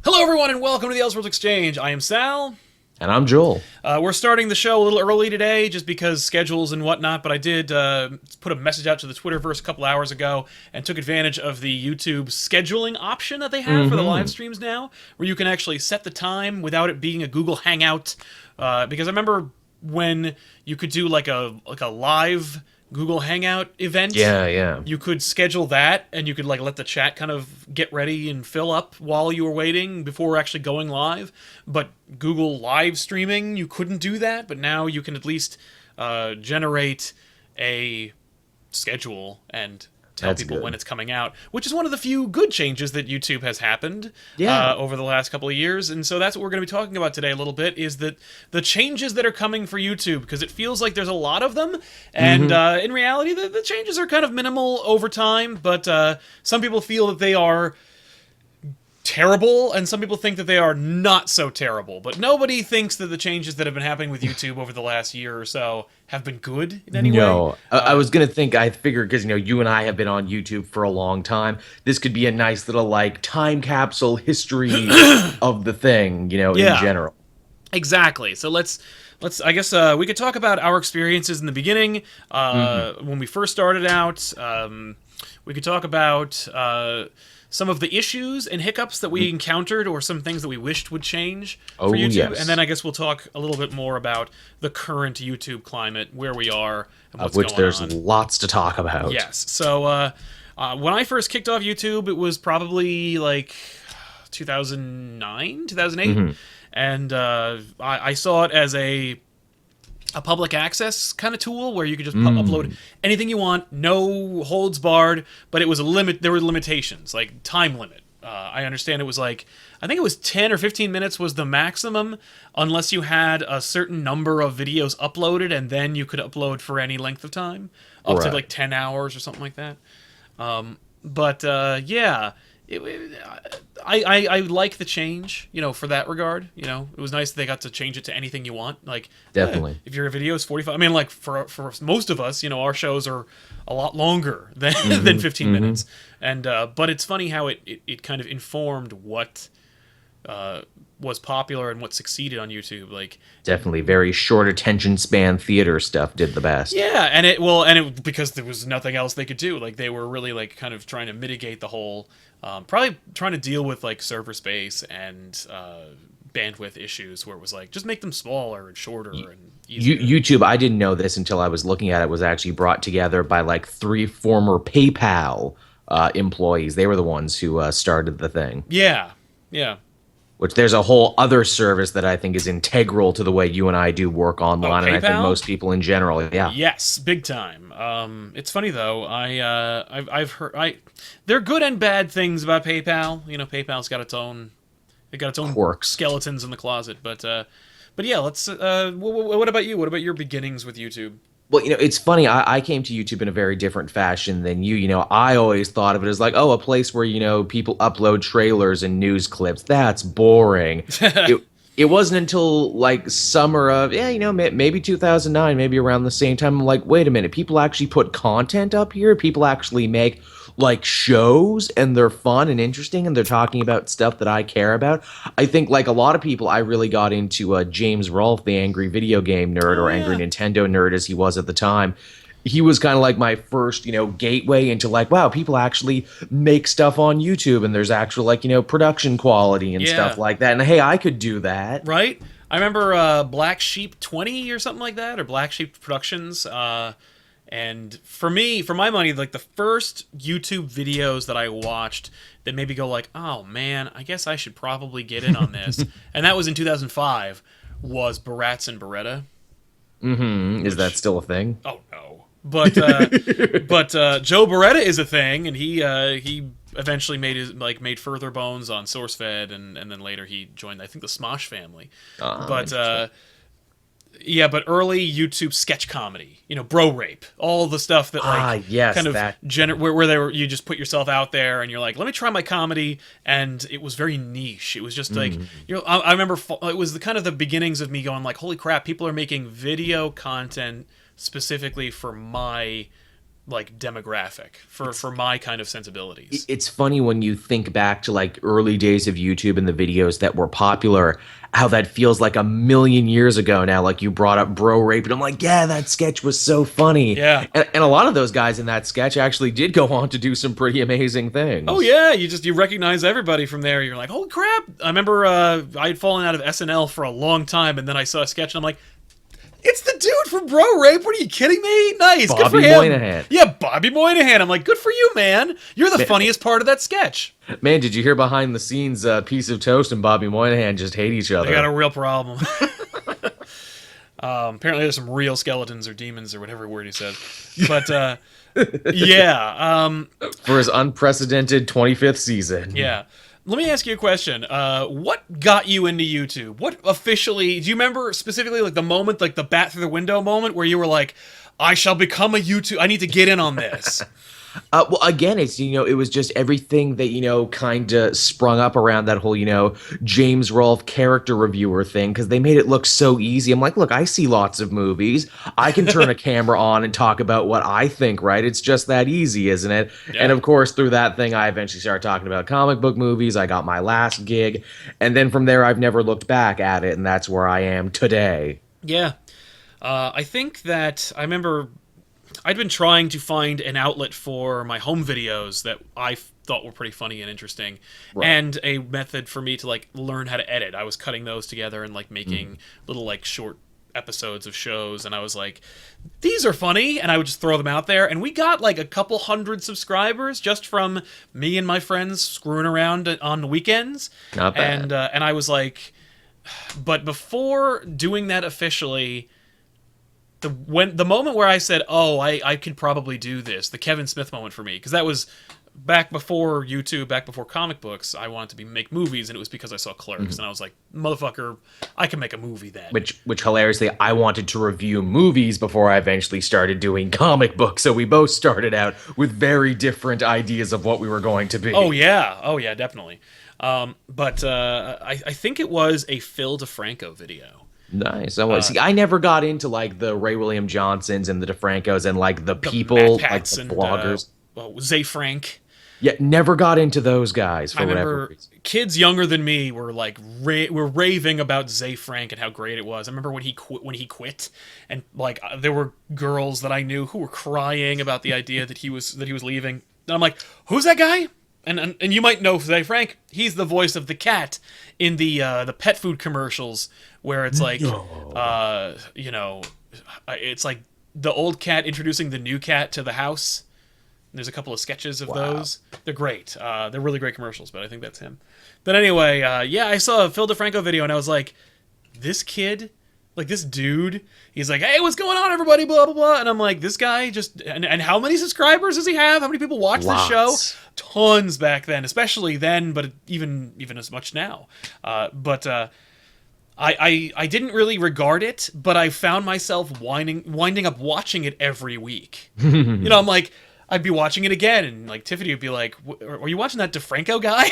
Hello, everyone, and welcome to the Elseworlds Exchange. I am Sal. And I'm Joel. We're starting the show a little early today just because schedules and whatnot, but I did put a message out to the Twitterverse a couple hours ago and took advantage of the YouTube scheduling option that they have for the live streams now, where you can actually set the time without it being a Google Hangout. Because I remember when you could do like a live Google Hangout event. Yeah. You could schedule that, and you could like let the chat kind of get ready and fill up while you were waiting before actually going live. But Google live streaming, you couldn't do that. But now you can at least generate a schedule and tell That's people good. when it's coming out, which is one of the few good changes that YouTube has happened Yeah. over the last couple of years. And so that's what we're going to be talking about today a little bit, is that the changes that are coming for YouTube, because it feels like there's a lot of them, and in reality the changes are kind of minimal over time, but some people feel that they are terrible, and some people think that they are not so terrible. But nobody thinks that the changes that have been happening with YouTube over the last year or so have been good in any way. No, I was gonna think. I figured because you and I have been on YouTube for a long time. This could be a nice little like time capsule history of the thing. In general. Exactly. So let's I guess we could talk about our experiences in the beginning when we first started out. We could talk about some of the issues and hiccups that we encountered, or some things that we wished would change for YouTube. Yes. And then I guess we'll talk a little bit more about the current YouTube climate, where we are, and what's Of which going there's on. lots to talk about. Yes. So when I first kicked off YouTube, it was probably like 2009, 2008. And I saw it as a public access kind of tool where you could just upload anything you want, no holds barred, but it was a limit. There were limitations, like time limit. I understand it was like, I think it was 10 or 15 minutes was the maximum, unless you had a certain number of videos uploaded, and then you could upload for any length of time, up to Right. like 10 hours or something like that. Yeah. I like the change, for that regard. It was nice that they got to change it to anything you want. Like, Definitely. if your video is 45, I mean, like for most of us, our shows are a lot longer than 15 minutes. And but it's funny how it kind of informed what was popular and what succeeded on YouTube. Like, Definitely very short attention span theater stuff did the best. yeah, and it because there was nothing else they could do. Like, they were really like kind of trying to mitigate the whole, probably trying to deal with like server space and bandwidth issues, where it was like, just make them smaller and shorter and easier. YouTube, I didn't know this until I was looking at it, was actually brought together by like 3 former PayPal employees. They were the ones who started the thing. Yeah. Which there's a whole other service that I think is integral to the way you and I do work online, and I think PayPal? most people in general. Yeah. Yes, big time. It's funny though. I've heard there are good and bad things about PayPal. PayPal's got its own Quirks. skeletons in the closet. But yeah, let's. What about you? What about your beginnings with YouTube? Well, it's funny. I came to YouTube in a very different fashion than you. I always thought of it as like, oh, a place where, people upload trailers and news clips. That's boring. It wasn't until like summer of, maybe 2009, maybe around the same time. I'm like, wait a minute. People actually put content up here. People actually make like shows, and they're fun and interesting, and they're talking about stuff that I care about. I think like a lot of people, I really got into James Rolfe, the angry video game nerd, or angry Nintendo nerd as he was at the time. He was kind of like my first, gateway into like, wow, people actually make stuff on YouTube, and there's actual like, production quality and stuff like that. And hey, I could do that. Right? I remember Black Sheep 20 or something like that, or Black Sheep Productions. And for my money, like the first YouTube videos that I watched that made me go like, oh man, I guess I should probably get in on this. And that was in 2005, was Barats and Beretta. Is that still a thing? Oh no. But Joe Beretta is a thing, and he eventually made Further Bones on SourceFed, and then later he joined, I think, the Smosh family. But early YouTube sketch comedy, bro rape, all the stuff that like kind of where you just put yourself out there and you're like, let me try my comedy, and it was very niche. It was just like, I remember it was the beginnings of me going like, holy crap, people are making video content specifically for my like demographic for my kind of sensibilities. It's funny when you think back to like early days of YouTube and the videos that were popular, how that feels like a million years ago now. Like you brought up bro rape, and I'm like, yeah, that sketch was so funny. Yeah. And a lot of those guys in that sketch actually did go on to do some pretty amazing things. Oh yeah, you recognize everybody from there. You're like, holy crap! I remember I had fallen out of SNL for a long time, and then I saw a sketch, and I'm like, it's the dude from Bro Rape. What are you kidding me? Nice, good for Bobby him. Moynihan. Yeah, Bobby Moynihan. I'm like, good for you, man. You're the funniest part of that sketch. Man, did you hear behind the scenes Piece of Toast and Bobby Moynihan just hate each other? They got a real problem. Apparently there's some real skeletons or demons or whatever word he said. But, yeah. For his unprecedented 25th season. Yeah. Let me ask you a question. What got you into YouTube? What officially... Do you remember specifically like the moment, like the bat through the window moment where you were like, I shall become a YouTube... I need to get in on this. Well, again, it's, it was just everything that, kind of sprung up around that whole, James Rolfe character reviewer thing, because they made it look so easy. I'm like, look, I see lots of movies. I can turn a camera on and talk about what I think, right? It's just that easy, isn't it? Yeah. And of course, through that thing, I eventually started talking about comic book movies. I got my last gig. And then from there, I've never looked back at it. And that's where I am today. Yeah. I think that I remember... I'd been trying to find an outlet for my home videos that I thought were pretty funny and interesting, right, and a method for me to like learn how to edit. I was cutting those together and like making little like short episodes of shows, and I was like, these are funny, and I would just throw them out there, and we got like a couple hundred subscribers just from me and my friends screwing around on the weekends. Not bad. And I was like, but before doing that officially, the moment where I said, oh, I could probably do this, the Kevin Smith moment for me, because that was back before YouTube, back before comic books. I wanted to make movies, and it was because I saw Clerks, and I was like, motherfucker, I can make a movie then. Which hilariously, I wanted to review movies before I eventually started doing comic books, so we both started out with very different ideas of what we were going to be. Oh yeah, definitely. But I think it was a Phil DeFranco video. Nice. See, I never got into like the Ray William Johnsons and the DeFrancos and like the people, like the bloggers. Zay Frank. Yeah, never got into those guys for whatever reason. Kids younger than me were like were raving about Zay Frank and how great it was. I remember when he quit, and like there were girls that I knew who were crying about the idea that he was leaving. And I'm like, who's that guy? And you might know Zay Frank. He's the voice of the cat in the pet food commercials, where it's like, it's like the old cat introducing the new cat to the house. There's a couple of sketches of those. They're great. They're really great commercials, but I think that's him. But anyway, yeah, I saw a Phil DeFranco video, and I was like, this kid, like this dude, he's like, hey, what's going on, everybody, blah, blah, blah. And I'm like, this guy just, and how many subscribers does he have? How many people watch this show? Tons back then, especially then, but even as much now. I didn't really regard it, but I found myself winding up watching it every week. I'm like, I'd be watching it again, and like Tiffany would be like, "Are you watching that DeFranco guy?"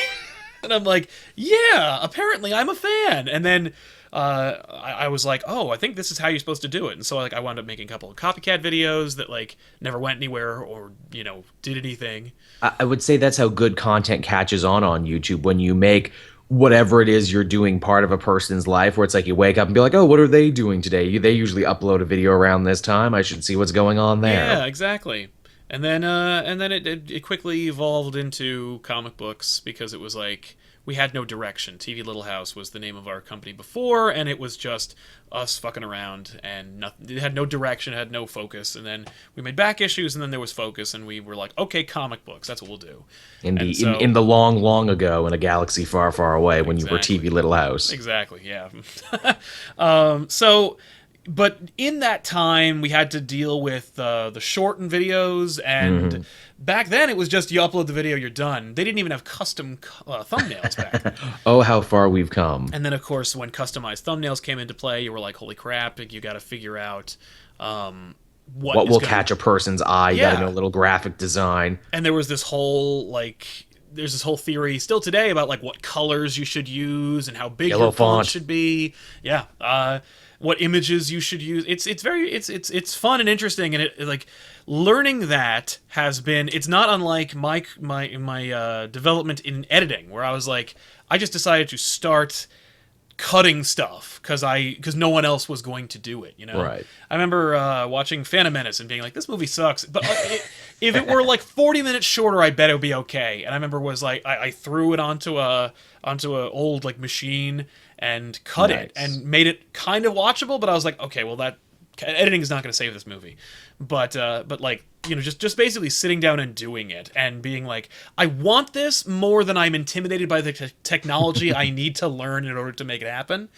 And I'm like, "Yeah, apparently I'm a fan." And then I was like, "Oh, I think this is how you're supposed to do it." And so like I wound up making a couple of copycat videos that like never went anywhere or did anything. I would say that's how good content catches on YouTube, when you make whatever it is you're doing part of a person's life, where it's like you wake up and be like, oh, what are they doing today? They usually upload a video around this time. I should see what's going on there. Yeah, exactly. And then it quickly evolved into comic books, because it was like we had no direction. TV Little House was the name of our company before, and it was just us fucking around, and nothing. It had no direction, it had no focus. And then we made back issues, and then there was focus, and we were like, okay, comic books, that's what we'll do. In the long, long ago, in a galaxy far, far away, when you were TV Little House. Exactly, yeah. But in that time, we had to deal with the shortened videos, and back then it was just you upload the video, you're done. They didn't even have custom thumbnails back then. Oh, how far we've come. And then, of course, when customized thumbnails came into play, you were like, holy crap, you got to figure out what will catch a person's eye. You got to know a little graphic design. And there was this whole, like, there's this whole theory still today about like what colors you should use and how big Yellow your font font. should be. Yeah. What images you should use. It's fun and interesting, and it like learning that has been. It's not unlike my development in editing, where I was like, I just decided to start cutting stuff because no one else was going to do it. Right. I remember watching Phantom Menace and being like, this movie sucks, but if it were like 40 minutes shorter, I bet it would be okay. And I remember was like I threw it onto a old like machine and cut it and made it kind of watchable, but I was like, okay, well, that editing is not going to save this movie. But like, just basically sitting down and doing it and being like, I want this more than I'm intimidated by the technology I need to learn in order to make it happen.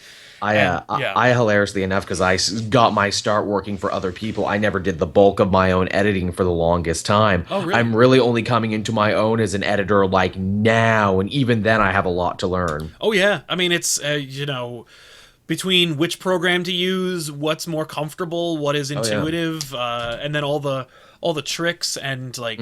I hilariously enough, because got my start working for other people, I never did the bulk of my own editing for the longest time. Oh, really? I'm really only coming into my own as an editor like now, and even then I have a lot to learn. Oh yeah, I mean it's between which program to use, what's more comfortable, what is intuitive, and then all the tricks and like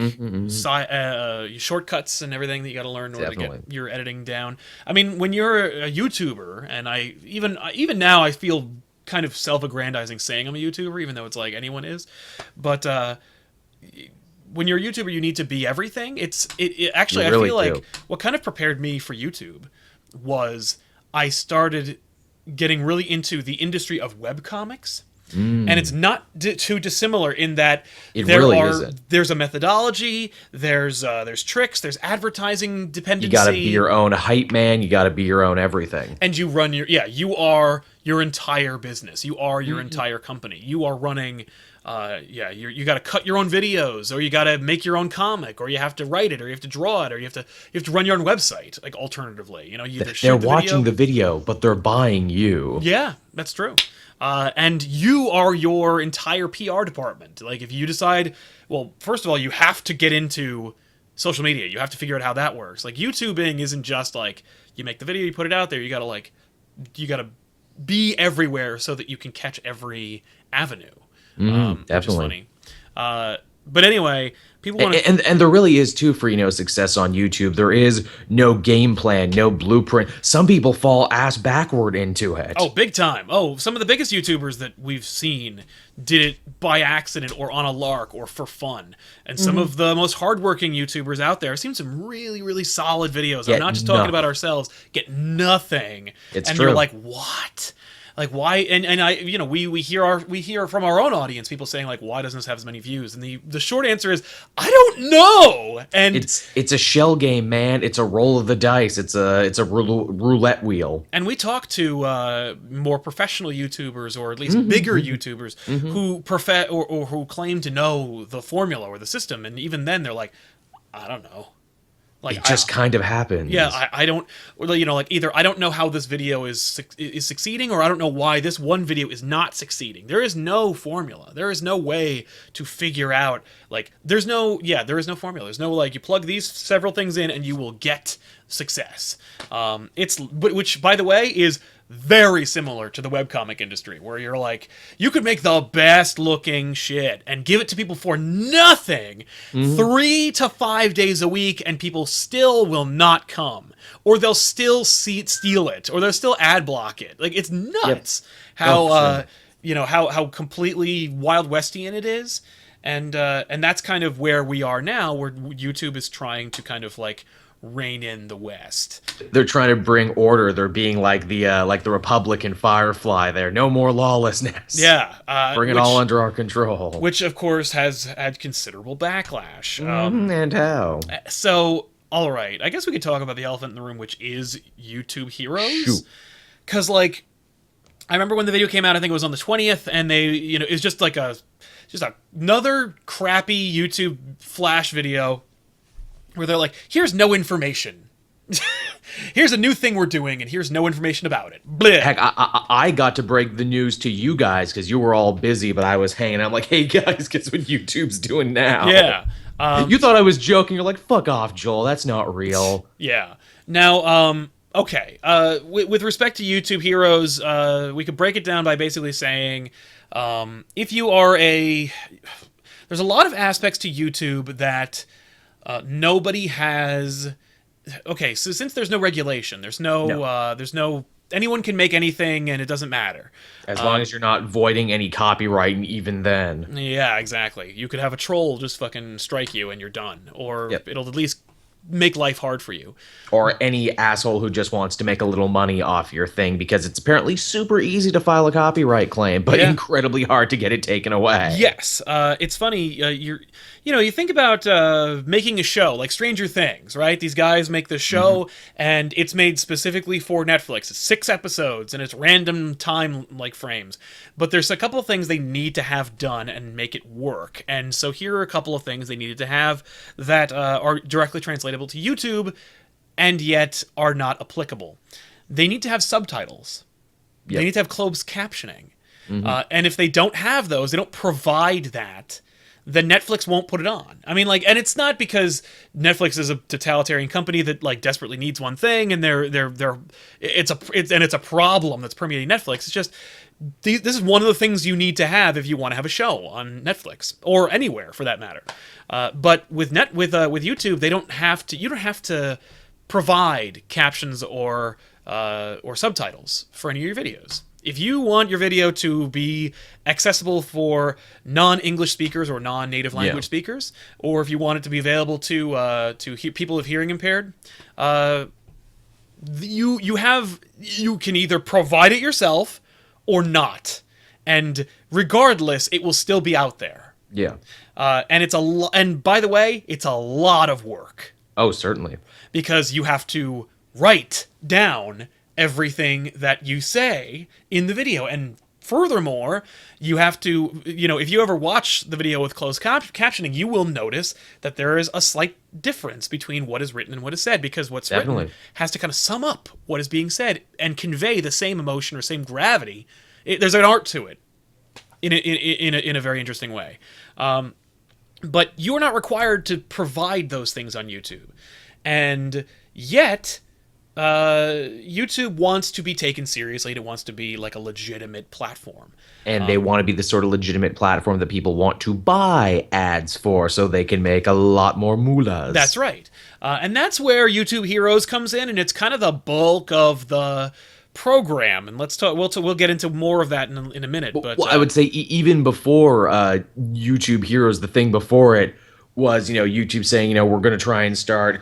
shortcuts and everything that you got to learn in order to get your editing down. I mean, when you're a YouTuber, and even now I feel kind of self-aggrandizing saying I'm a YouTuber, even though it's like anyone is, but when you're a YouTuber, you need to be everything. It actually, I feel like what kind of prepared me for YouTube was I started getting really into the industry of webcomics. And it's not too dissimilar in that there's a methodology, there's tricks, there's advertising dependency. You gotta be your own hype man, you gotta be your own everything. And you run you are your entire business. You are your entire company. You are running you got to cut your own videos, or you got to make your own comic, or you have to write it, or you have to draw it, or you have to run your own website. Like alternatively, they're watching the video, but they're buying you. Yeah, that's true. And you are your entire PR department. Like if you decide, well, first of all, you have to get into social media. You have to figure out how that works. Like YouTubing isn't just like you make the video, you put it out there. You gotta be everywhere so that you can catch every avenue. Definitely. Which is funny. But anyway, people want to... And there really is, too, for, success on YouTube. There is no game plan, no blueprint. Some people fall ass backward into it. Oh, big time. Oh, some of the biggest YouTubers that we've seen did it by accident or on a lark or for fun. And some of the most hardworking YouTubers out there, I've seen some really, really solid videos. I'm not just talking about ourselves. Get nothing. It's and true. You're like, what? Like why? And I we hear from our own audience people saying like, why doesn't this have as many views? And the short answer is I don't know. And it's a shell game, man. It's a roll of the dice. It's a roulette wheel. And we talk to more professional YouTubers, or at least bigger YouTubers who or who claim to know the formula or the system, and even then they're like, I don't know. Like it just kind of happens. Yeah, I don't, like either I don't know how this video is succeeding, or I don't know why this one video is not succeeding. There is no formula. There is no way to figure out, like, there is no formula. There's no, like, you plug these several things in and you will get success. Which, by the way, is very similar to the webcomic industry, where you're like, you could make the best looking shit and give it to people for nothing 3 to 5 days a week, and people still will not come, or they'll still steal it, or they'll still ad block it. Like, it's nuts how completely Wild Westian it is. And that's kind of where we are now, where YouTube is trying to kind of like rein in the West. They're trying to bring order. They're being like the Republican Firefly there. No more lawlessness. Yeah. Bring it all under our control. Which, of course, has had considerable backlash. And how? So, all right. I guess we could talk about the elephant in the room, which is YouTube Heroes. Because, like, I remember when the video came out, I think it was on the 20th, and they, it was just like another crappy YouTube Flash video where they're like, here's no information. Here's a new thing we're doing, and here's no information about it. Blech. Heck, I got to break the news to you guys because you were all busy, but I was hanging out. I'm like, hey, guys, guess what YouTube's doing now? Yeah. You thought I was joking. You're like, fuck off, Joel. That's not real. Yeah. Now, okay. With respect to YouTube Heroes, we could break it down by basically saying, if you are there's a lot of aspects to YouTube that nobody has okay, so since there's no regulation, there's no anyone can make anything and it doesn't matter. As long as you're not voiding any copyright, and even then. Yeah, exactly. You could have a troll just fucking strike you and you're done, or Yep. it'll at least make life hard for you. Or any asshole who just wants to make a little money off your thing, because it's apparently super easy to file a copyright claim, but Yeah. incredibly hard to get it taken away. Yes, it's funny. You think about making a show like Stranger Things, right? These guys make the show, and it's made specifically for Netflix. It's 6 episodes, and it's random time like frames. But there's a couple of things they need to have done and make it work. And so here are a couple of things they needed to have that are directly translatable to YouTube, and yet are not applicable. They need to have subtitles. Yep. They need to have closed captioning. And if they don't have those, they don't provide that, then Netflix won't put it on. I mean, like, and it's not because Netflix is a totalitarian company that like desperately needs one thing, and it's a problem that's permeating Netflix. It's just this is one of the things you need to have if you want to have a show on Netflix or anywhere for that matter. But with YouTube, they don't have to. You don't have to provide captions or subtitles for any of your videos. If you want your video to be accessible for non-English speakers or non-native language speakers, or if you want it to be available to people of hearing impaired, you can either provide it yourself or not, and regardless, it will still be out there. Yeah. And by the way, it's a lot of work. Oh, certainly. Because you have to write down everything that you say in the video. And furthermore, you have to, if you ever watch the video with closed captioning, you will notice that there is a slight difference between what is written and what is said, because what's written has to kind of sum up what is being said and convey the same emotion or same gravity. There's an art to it in a very interesting way. But you're not required to provide those things on YouTube. And yet, YouTube wants to be taken seriously, and it wants to be like a legitimate platform. And they want to be the sort of legitimate platform that people want to buy ads for, so they can make a lot more moolahs. That's right. And that's where YouTube Heroes comes in, and it's kind of the bulk of the program. And let's talk. We'll get into more of that in a minute. But I would say even before YouTube Heroes, the thing before it was, YouTube saying, we're going to try and start,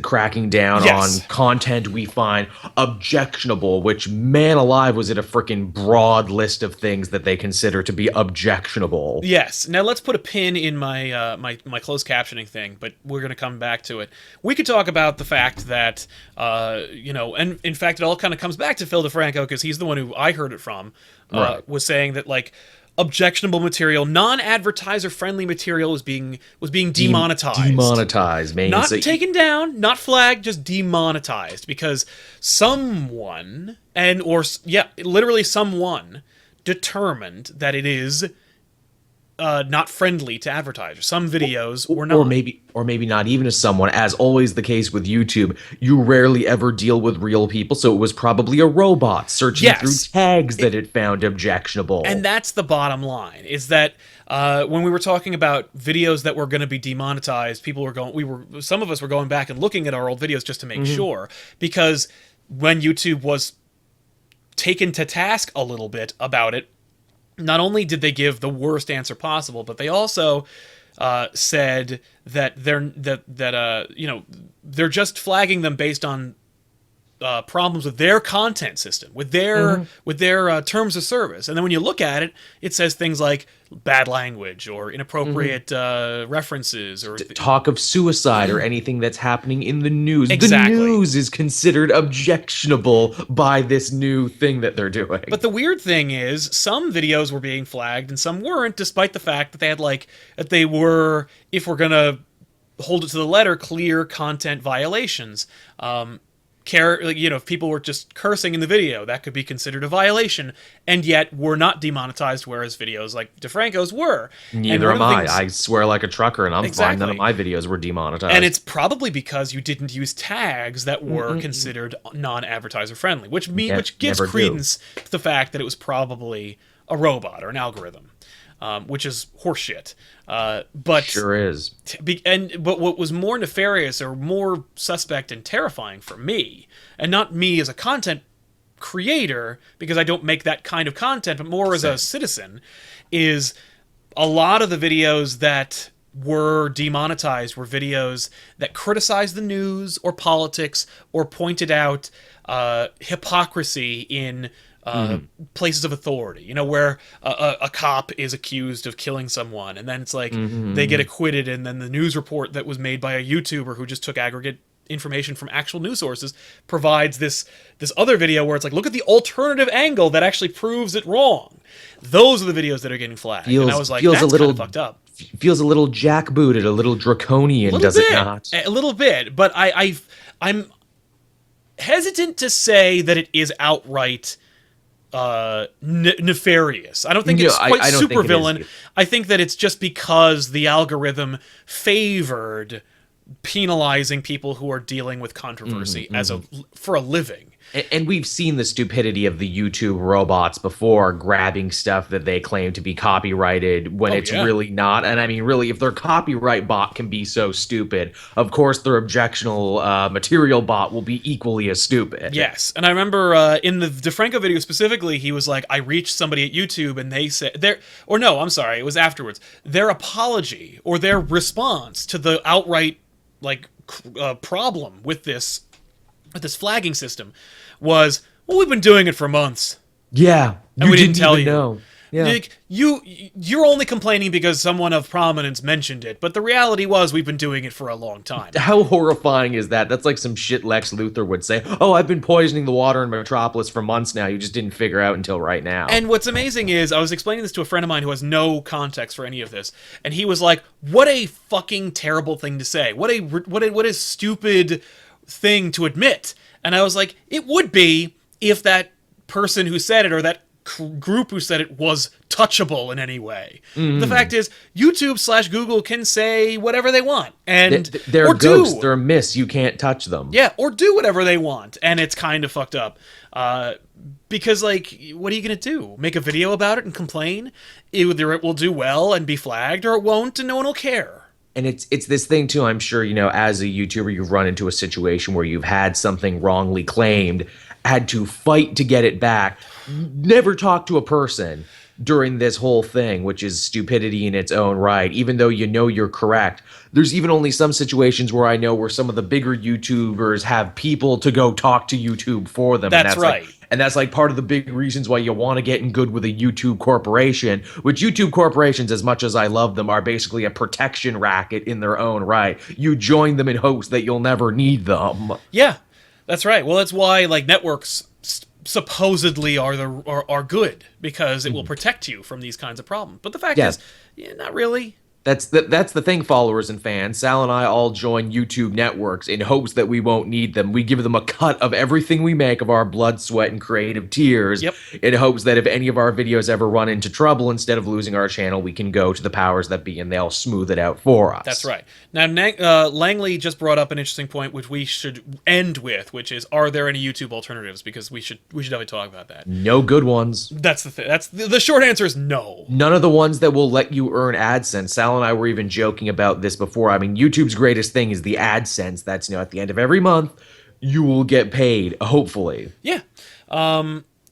cracking down on content we find objectionable, which, man alive, was it a freaking broad list of things that they consider to be objectionable. Yes. Now let's put a pin in my my closed captioning thing, but we're going to come back to it. We could talk about the fact that, and in fact, it all kind of comes back to Phil DeFranco, because he's the one who I heard it from, was saying that, like, objectionable material, non-advertiser friendly material was being demonetized. Demonetized, man. Not taken down, not flagged, just demonetized, because someone literally someone determined that it is not friendly to advertisers. Some videos were not. Or maybe not even to someone. As always the case with YouTube, you rarely ever deal with real people, so it was probably a robot searching through tags that it found objectionable. And that's the bottom line, is that when we were talking about videos that were going to be demonetized, some of us were going back and looking at our old videos just to make sure, because when YouTube was taken to task a little bit about it, not only did they give the worst answer possible, but they also said that they're just flagging them based on problems with their content system, with their terms of service. And then when you look at it, it says things like bad language or inappropriate references or talk of suicide or anything that's happening in the news. Exactly. The news is considered objectionable by this new thing that they're doing. But the weird thing is, some videos were being flagged and some weren't, despite the fact that they were, if we're gonna hold it to the letter, clear content violations. If people were just cursing in the video, that could be considered a violation, and yet were not demonetized, whereas videos like DeFranco's were. Neither am I. I swear like a trucker, and I'm fine. None of my videos were demonetized. And it's probably because you didn't use tags that were considered non-advertiser friendly, which gives credence to the fact that it was probably a robot or an algorithm. which is horseshit. But Sure is. but what was more nefarious or more suspect and terrifying for me, and not me as a content creator because I don't make that kind of content, but more as a citizen, is a lot of the videos that were demonetized were videos that criticized the news or politics or pointed out hypocrisy in places of authority. You know, where a cop is accused of killing someone, and then it's like they get acquitted, and then the news report that was made by a YouTuber who just took aggregate information from actual news sources provides this other video where it's like, look at the alternative angle that actually proves it wrong. Those are the videos that are getting flagged. And I was like, that's kind of fucked up. Feels a little jackbooted, a little draconian, does it not? A little bit, but I'm hesitant to say that it is outright nefarious. I don't think it's quite supervillain. I think that it's just because the algorithm favored penalizing people who are dealing with controversy for a living. And we've seen the stupidity of the YouTube robots before, grabbing stuff that they claim to be copyrighted when it's really not. And I mean, really, if their copyright bot can be so stupid, of course their objectionable material bot will be equally as stupid. Yes, and I remember in the DeFranco video specifically, he was like, I reached somebody at YouTube and they said, it was afterwards, their apology or their response to the outright problem with this flagging system was, well, we've been doing it for months. Yeah, and we didn't tell you. Know. Yeah. Like, you're only complaining because someone of prominence mentioned it, but the reality was we've been doing it for a long time. How horrifying is that? That's like some shit Lex Luthor would say. Oh, I've been poisoning the water in Metropolis for months now. You just didn't figure out until right now. And what's amazing is, I was explaining this to a friend of mine who has no context for any of this, and he was like, what a fucking terrible thing to say. What a stupid thing to admit. And I was like, it would be if that person who said it or that group who said it was touchable in any way. The fact is, YouTube/Google can say whatever they want, and they're ghosts. They're a miss. You can't touch them. Yeah, or do whatever they want, and it's kind of fucked up. Because, like, what are you gonna do? Make a video about it and complain? Either it will do well and be flagged, or it won't, and no one will care. And it's this thing too, I'm sure, you know, as a YouTuber, you've run into a situation where you've had something wrongly claimed, had to fight to get it back, never talk to a person during this whole thing, which is stupidity in its own right, even though you know you're correct. There's even only some situations where I know where some of the bigger YouTubers have people to go talk to YouTube for them. That's right. And that's like part of the big reasons why you want to get in good with a YouTube corporation, which YouTube corporations, as much as I love them, are basically a protection racket in their own right. You join them in hopes that you'll never need them. Yeah, that's right. Well, that's why like networks supposedly are good, because it will protect you from these kinds of problems. But the fact is, not really. That's the thing, followers and fans. Sal and I all join YouTube networks in hopes that we won't need them. We give them a cut of everything we make, of our blood, sweat, and creative tears, in hopes that if any of our videos ever run into trouble, instead of losing our channel, we can go to the powers that be and they'll smooth it out for us. That's right. Now, Langley just brought up an interesting point, which we should end with, which is, are there any YouTube alternatives? Because we should definitely talk about that. No good ones. That's the thing. That's the short answer is no. None of the ones that will let you earn AdSense. Sal and I were even joking about this before. I mean, YouTube's greatest thing is the AdSense. That's, you know, at the end of every month, you will get paid, hopefully. Yeah.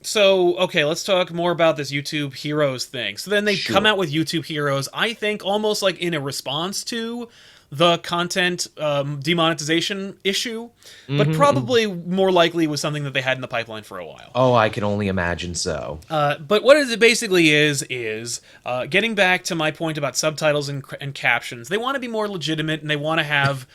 So, okay, let's talk more about this YouTube Heroes thing. So then they come out with YouTube Heroes, I think almost like in a response to the content demonetization issue, but probably more likely was something that they had in the pipeline for a while. Oh, I can only imagine so. But what it basically is getting back to my point about subtitles and captions. They want to be more legitimate, and they want to have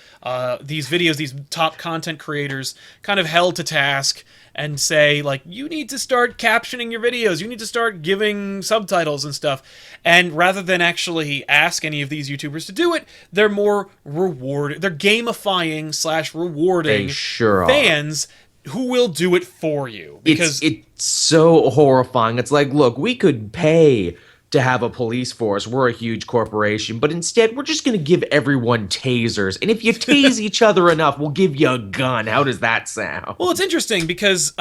these videos, these top content creators, kind of held to task and say, like, you need to start captioning your videos, you need to start giving subtitles and stuff. And rather than actually ask any of these YouTubers to do it, they're more they're gamifying / rewarding fans who will do it for you. Because it's so horrifying. It's like, look, we could pay to have a police force. We're a huge corporation, but instead we're just going to give everyone tasers. And if you tase each other enough, we'll give you a gun. How does that sound? Well, it's interesting because,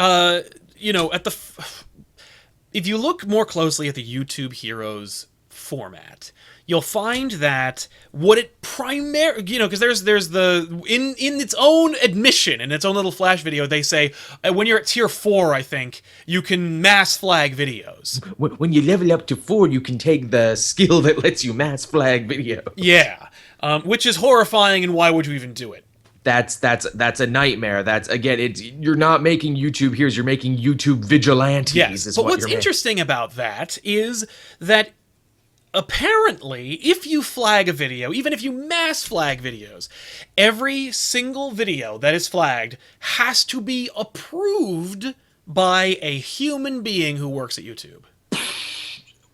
you know, if you look more closely at the YouTube Heroes format, you'll find that what it because there's the in its own admission, in its own little flash video, they say when you're at tier 4, I think you can mass flag videos. When you level up to 4, you can take the skill that lets you mass flag video. Yeah, which is horrifying, and why would you even do it? That's a nightmare. That's, again, you're not making YouTube heroes, you're making YouTube vigilantes. Yes, but what's interesting about that is that apparently, if you flag a video, even if you mass flag videos, every single video that is flagged has to be approved by a human being who works at YouTube.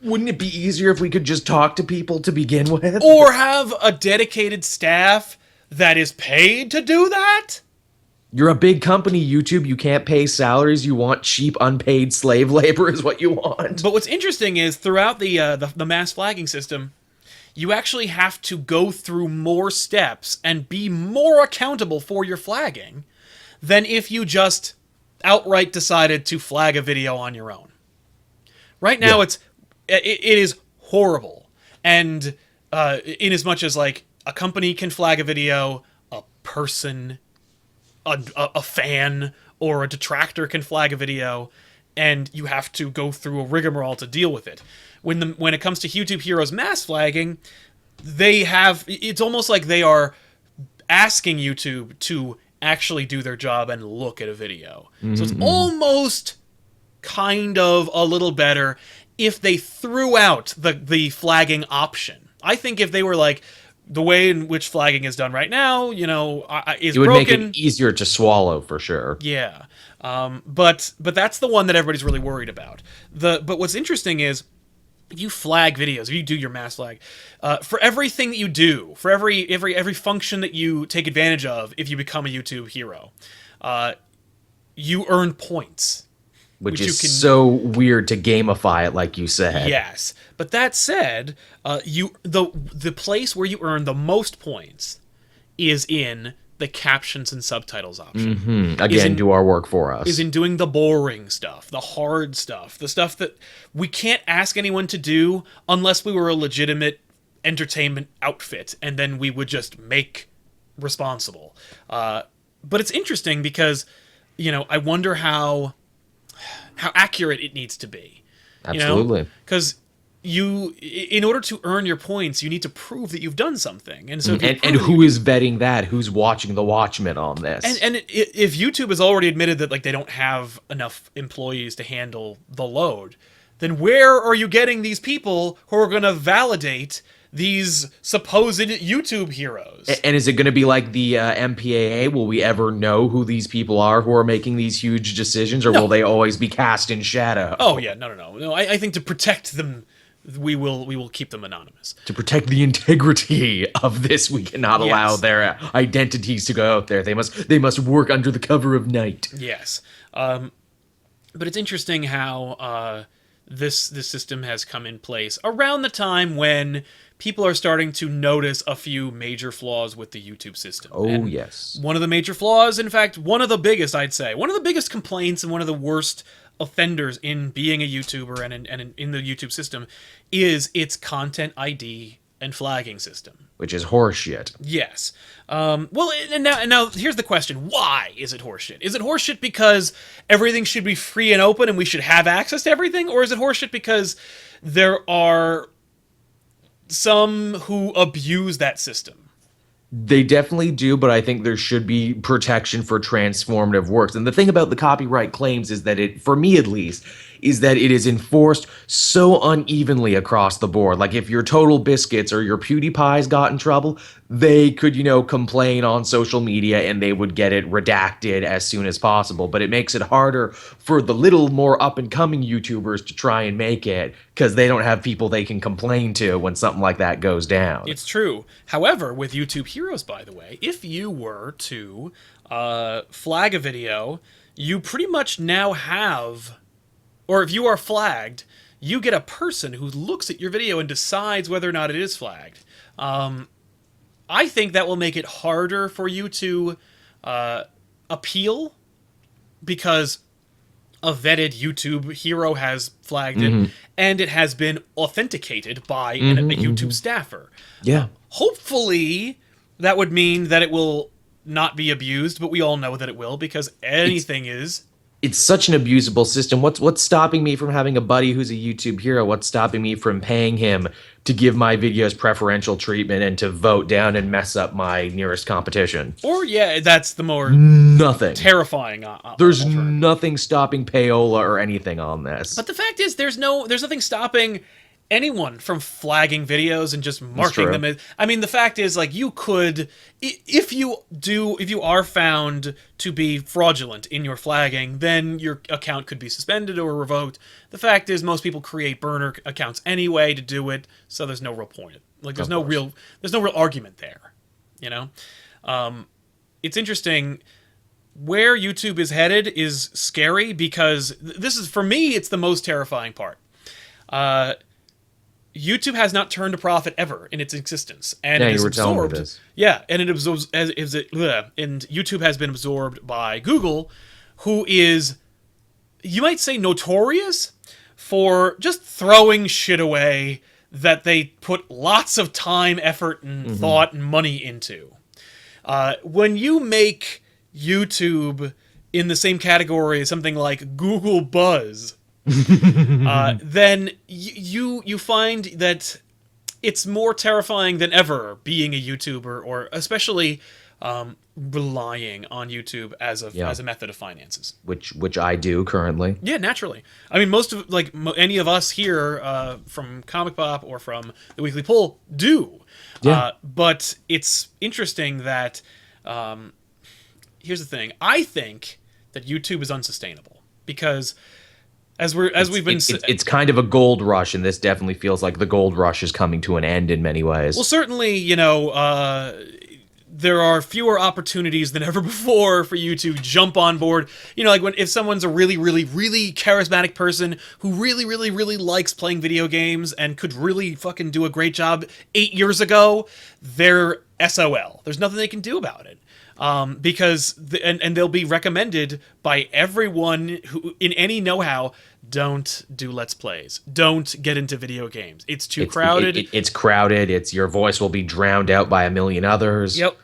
Wouldn't it be easier if we could just talk to people to begin with? Or have a dedicated staff that is paid to do that? You're a big company, YouTube. You can't pay salaries. You want cheap, unpaid slave labor is what you want. But what's interesting is throughout the mass flagging system, you actually have to go through more steps and be more accountable for your flagging than if you just outright decided to flag a video on your own. Right now, it is horrible. And in as much as, like, a company can flag a video, a person, a fan, or a detractor can flag a video, and you have to go through a rigmarole to deal with it. When it comes to YouTube Heroes mass flagging, it's almost like they are asking YouTube to actually do their job and look at a video. Mm-hmm. So it's almost kind of a little better if they threw out the flagging option. I think if they were like, the way in which flagging is done right now, is broken. It would make it easier to swallow, for sure. Yeah. But that's the one that everybody's really worried about. But what's interesting is, if you flag videos, if you do your mass flag, for everything that you do, for every function that you take advantage of, if you become a YouTube hero, you earn points. Which is so weird to gamify it, like you said. Yes. But that said, the place where you earn the most points is in the captions and subtitles option. Mm-hmm. Again, do our work for us. Is in doing the boring stuff, the hard stuff, the stuff that we can't ask anyone to do unless we were a legitimate entertainment outfit, and then we would just make responsible. But it's interesting because, I wonder how accurate it needs to be. Absolutely. Because in order to earn your points, you need to prove that you've done something. And so and who is vetting that? Who's watching the Watchmen on this? And if YouTube has already admitted that, like, they don't have enough employees to handle the load, then where are you getting these people who are going to validate these supposed YouTube heroes? And is it going to be like the MPAA? Will we ever know who these people are who are making these huge decisions, or will they always be cast in shadow? Oh yeah, no. I think to protect them, we will keep them anonymous. To protect the integrity of this, we cannot allow their identities to go out there. They must work under the cover of night. Yes, but it's interesting how this system has come in place around the time when people are starting to notice a few major flaws with the YouTube system. Oh, and yes. One of the major flaws, in fact, one of the biggest, I'd say, one of the biggest complaints and one of the worst offenders in being a YouTuber and in the YouTube system is its content ID and flagging system. Which is horseshit. Yes. Well, and now here's the question. Why is it horseshit? Is it horseshit because everything should be free and open and we should have access to everything? Or is it horseshit because there are some who abuse that system? They definitely do, but I think there should be protection for transformative works. And the thing about the copyright claims is that it, for me at least, is that it is enforced so unevenly across the board. Like, if your Total Biscuits or your PewDiePies got in trouble, they could, complain on social media and they would get it redacted as soon as possible. But it makes it harder for the little more up-and-coming YouTubers to try and make it, because they don't have people they can complain to when something like that goes down. It's true. However, with YouTube Heroes, by the way, if you were to flag a video, you pretty much now have... Or if you are flagged, you get a person who looks at your video and decides whether or not it is flagged. I think that will make it harder for you to appeal, because a vetted YouTube hero has flagged it, and it has been authenticated by a YouTube staffer. Yeah. Hopefully, that would mean that it will not be abused, but we all know that it will, because anything is. It's such an abusable system. What's stopping me from having a buddy who's a YouTube hero? What's stopping me from paying him to give my videos preferential treatment and to vote down and mess up my nearest competition? Or, yeah, that's the more Nothing. terrifying There's alternative. nothing stopping payola or anything on this. But the fact is, there's nothing stopping anyone from flagging videos and just marking them as. I mean, the fact is, like, you could, if you are found to be fraudulent in your flagging, then your account could be suspended or revoked. The fact is, most people create burner accounts anyway to do it, so there's no real point. Like, there's no real argument there, you know. It's interesting. Where YouTube is headed is scary, because this is, for me, it's the most terrifying part. YouTube has not turned a profit ever in its existence, and it is absorbed. Yeah, and it absorbs and YouTube has been absorbed by Google, who is, you might say, notorious for just throwing shit away that they put lots of time, effort, and thought and money into. When you make YouTube in the same category as something like Google Buzz, then you find that it's more terrifying than ever being a YouTuber, or especially relying on YouTube as a method of finances. Which I do currently. Yeah, naturally. I mean, most of any of us here from ComicPOP or from the Weekly Poll do. Yeah. But it's interesting that here's the thing. I think that YouTube is unsustainable, because it's kind of a gold rush, and this definitely feels like the gold rush is coming to an end in many ways. Well, certainly, there are fewer opportunities than ever before for you to jump on board. You know, like if someone's a really, really, really charismatic person who really, really, really likes playing video games and could really fucking do a great job 8 years ago, they're SOL. There's nothing they can do about it. Because they'll be recommended by everyone who in any know-how. Don't do Let's Plays. Don't get into video games. It's too crowded. It's crowded. Your voice will be drowned out by a million others. Yep.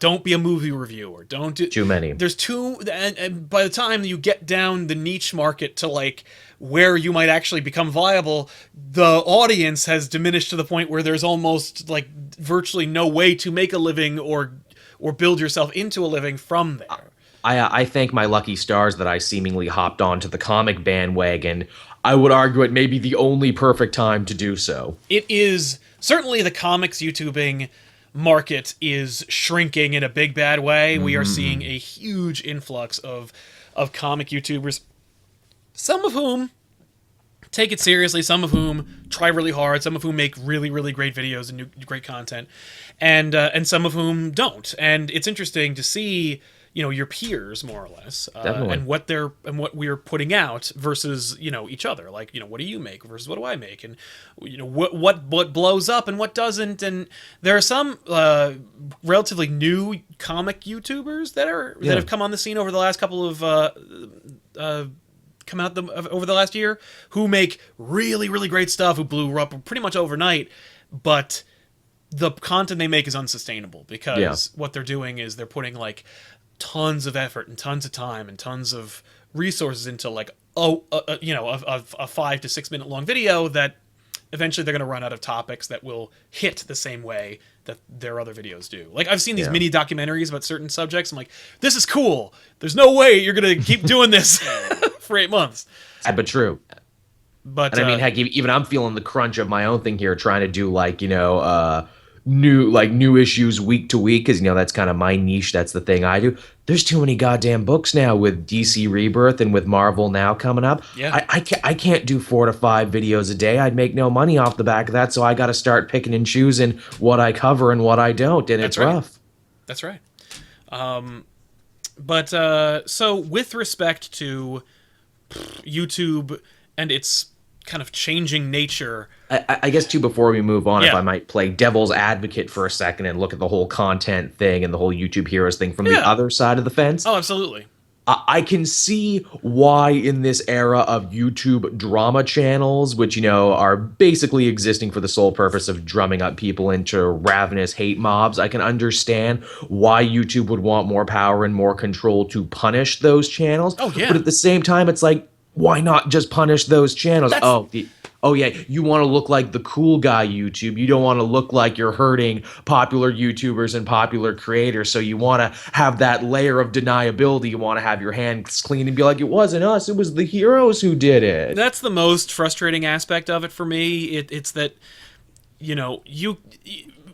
Don't be a movie reviewer. Don't do too many. There's and by the time you get down the niche market to like where you might actually become viable, the audience has diminished to the point where there's almost like virtually no way to make a living or build yourself into a living from there. I thank my lucky stars that I seemingly hopped onto the comic bandwagon. I would argue it may be the only perfect time to do so. It is certainly the comics YouTubing market is shrinking in a big bad way. We are seeing a huge influx of comic YouTubers, some of whom take it seriously, some of whom try really hard, some of whom make really, really great videos and great content, and some of whom don't. And it's interesting to see, your peers more or less, and what we're putting out versus each other. Like, what do you make versus what do I make, and what blows up and what doesn't. And there are some relatively new comic YouTubers that have come on the scene over the last couple of come out over the last year, who make really, really great stuff, who blew up pretty much overnight, but the content they make is unsustainable, because what they're doing is they're putting like tons of effort and tons of time and tons of resources into like a 5 to 6 minute long video that eventually they're going to run out of topics that will hit the same way that their other videos do. Like, I've seen these mini documentaries about certain subjects. I'm like, this is cool. There's no way you're going to keep doing this for 8 months. But true. But I mean, heck, even I'm feeling the crunch of my own thing here, trying to do like, new issues week to week, because that's kind of my niche. That's the thing I do. There's too many goddamn books now with DC Rebirth and with Marvel now coming up. Yeah. I can't do 4 to 5 videos a day. I'd make no money off the back of that, so I got to start picking and choosing what I cover and what I don't, and it's rough. That's right. So with respect to YouTube and its kind of changing nature, I guess too, before we move on, if I might play devil's advocate for a second and look at the whole content thing and the whole YouTube Heroes thing from the other side of the fence. Oh, absolutely. I can see why in this era of YouTube drama channels, which, you know, are basically existing for the sole purpose of drumming up people into ravenous hate mobs, I can understand why YouTube would want more power and more control to punish those channels. Oh But yeah, at the same time, it's like, why not just punish those channels? that's Oh yeah, you want to look like the cool guy YouTube. You don't want to look like you're hurting popular YouTubers and popular creators. So you want to have that layer of deniability. You want to have your hands clean and be like, it wasn't us. It was the heroes who did it. that's the most frustrating aspect of it for me. It's that, you know,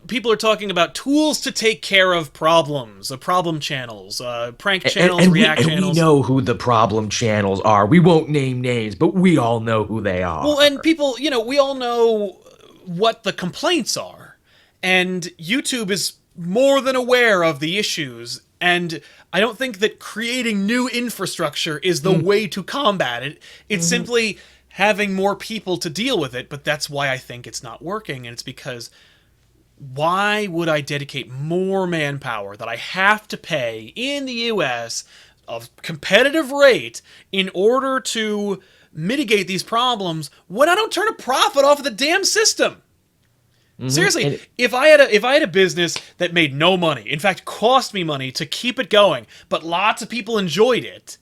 people are talking about tools to take care of problems, problem channels, prank channels, react And we channels. know who the problem channels are. We won't name names, but we all know who they Well, are. and people, you know, we all know what the complaints are, and YouTube is more than aware of the issues. And I don't think that creating new infrastructure is the way to combat it. It's simply having more people to deal with it, but that's why I think it's not working, and it's because why would I dedicate more manpower that I have to pay in the US of competitive rate in order to mitigate these problems when I don't turn a profit off of the damn system? Seriously, And if I had a business that made no money, in fact cost me money to keep it going, but lots of people enjoyed it,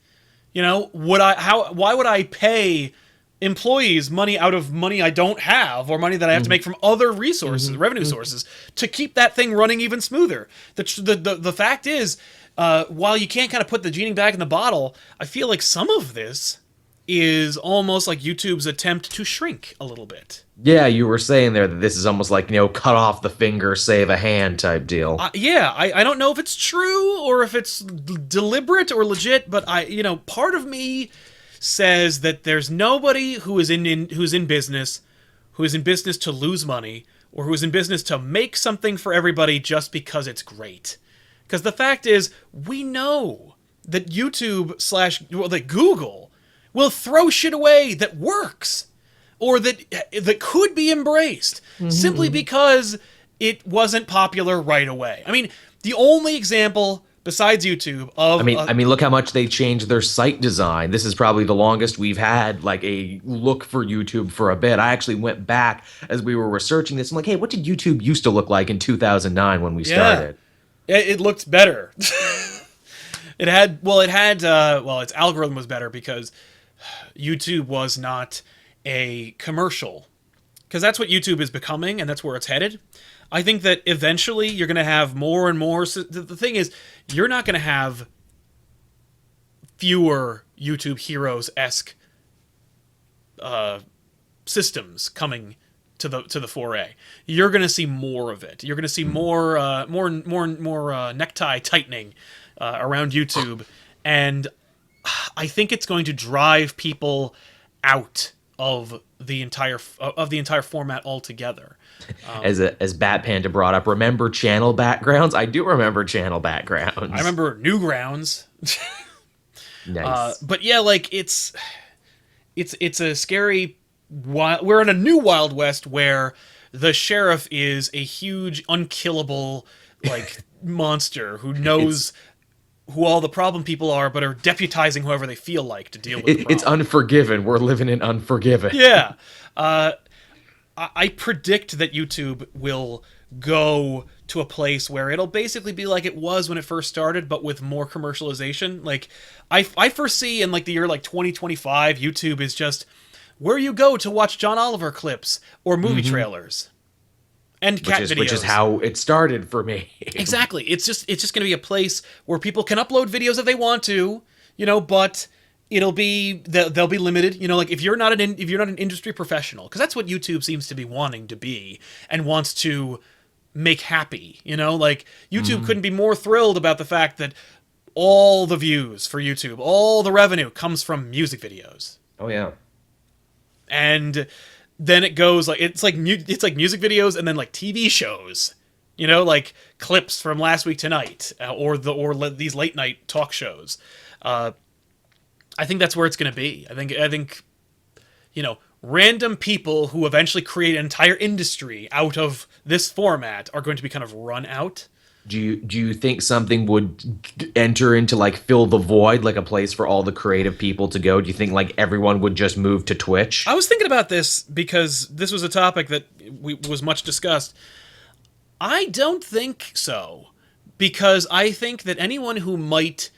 you know, why would I pay employees money out of money I don't have, or money that I have to make from other resources, revenue sources, to keep that thing running even smoother? The fact is, while you can't kind of put the genie back in the bottle, I feel like some of this is almost like YouTube's attempt to shrink a little bit. yeah, you were saying there that this is almost like, you know, cut off the finger, save a hand type deal. Yeah, I don't know if it's true or if it's deliberate or legit, but you know, part of me says that there's nobody who is who's in business, who is in business to lose money, or who is in business to make something for everybody just because it's great. Because the fact is, we know that that Google will throw shit away that works, or that could be embraced, simply because it wasn't popular right away. I mean, the only example besides YouTube of I mean, look how much they changed their site design. This is probably the longest we've had like a look for YouTube for a bit. I actually went back as we were researching this. I'm like, hey, what did YouTube used to look like in 2009 when we started? It looked better. Its algorithm was better because YouTube was not a commercial, because that's what YouTube is becoming and that's where it's headed. I think that eventually you're going to have more and more. So the thing is, you're not going to have fewer YouTube Heroes-esque systems coming to the foray. You're going to see more of it. You're going to see more necktie tightening around YouTube, and I think it's going to drive people out of the entire format altogether. As Bat Panda brought up, remember channel backgrounds? I do remember channel backgrounds. I remember Newgrounds. Nice. But yeah, like it's a scary. We're in a new Wild West where the sheriff is a huge, unkillable, like monster who knows who all the problem people are, but are deputizing whoever they feel like to deal with the problem. It's Unforgiven. We're living in Unforgiven. Yeah. I predict that YouTube will go to a place where it'll basically be like it was when it first started, but with more commercialization. Like, I foresee in like the year like 2025, YouTube is just where you go to watch John Oliver clips or movie trailers and cat videos. Which is how it started for me. Exactly. It's just going to be a place where people can upload videos if they want to, you know, but they'll be limited. You know, like if you're not an industry professional, because that's what YouTube seems to be wanting to be and wants to make happy. You know, like YouTube couldn't be more thrilled about the fact that all the views for YouTube, all the revenue comes from music videos. Oh yeah. And then it goes like it's like music videos and then like TV shows, you know, like clips from Last Week Tonight or these late night talk shows. I think that's where it's going to be. I think you know, random people who eventually create an entire industry out of this format are going to be kind of run out. Do you think something would enter into like fill the void, like a place for all the creative people to go? Do you think like everyone would just move to I Twitch? was thinking about this because this was a topic that was much discussed. I don't think so, because I think that anyone who might,